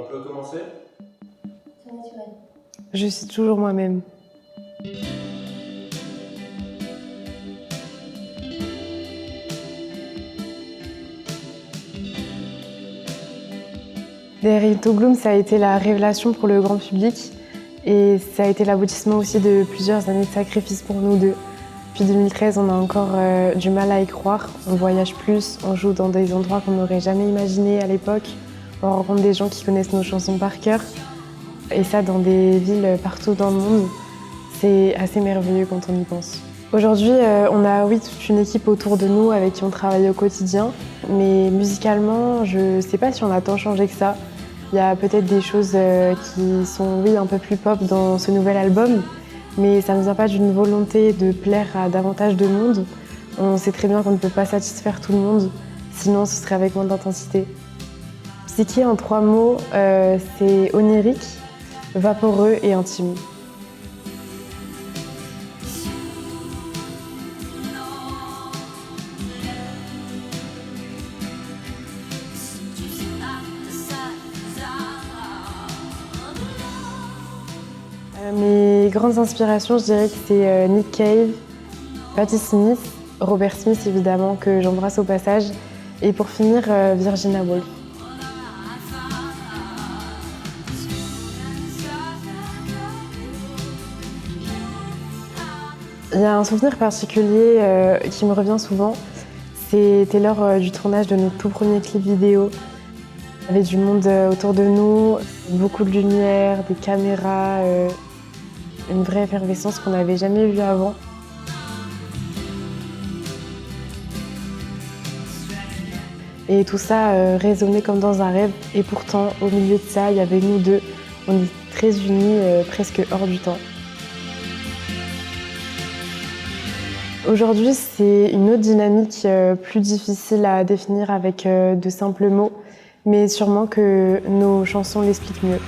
On peut commencer? C'est naturel. Je suis toujours moi-même. Derrick to Bloom, ça a été la révélation pour le grand public et ça a été l'aboutissement aussi de plusieurs années de sacrifice pour nous deux. Depuis 2013, on a encore du mal à y croire. On voyage plus, on joue dans des endroits qu'on n'aurait jamais imaginés à l'époque. On rencontre des gens qui connaissent nos chansons par cœur. Et ça dans des villes partout dans le monde. C'est assez merveilleux quand on y pense. Aujourd'hui, on a toute une équipe autour de nous avec qui on travaille au quotidien. Mais musicalement, je ne sais pas si on a tant changé que ça. Il y a peut-être des choses qui sont un peu plus pop dans ce nouvel album. Mais ça ne vient pas d'une volonté de plaire à davantage de monde. On sait très bien qu'on ne peut pas satisfaire tout le monde, sinon ce serait avec moins d'intensité. Psyché en 3 mots, c'est onirique, vaporeux et intime. Mes grandes inspirations, je dirais que c'est Nick Cave, Patti Smith, Robert Smith évidemment, que j'embrasse au passage, et pour finir, Virginia Woolf. Il y a un souvenir particulier qui me revient souvent, c'était lors du tournage de notre tout premier clip vidéo. Il y avait du monde autour de nous, beaucoup de lumière, des caméras, une vraie effervescence qu'on n'avait jamais vue avant. Et tout ça résonnait comme dans un rêve. Et pourtant, au milieu de ça, il y avait nous deux. On est très unis, presque hors du temps. Aujourd'hui, c'est une autre dynamique plus difficile à définir avec de simples mots, mais sûrement que nos chansons l'expliquent mieux.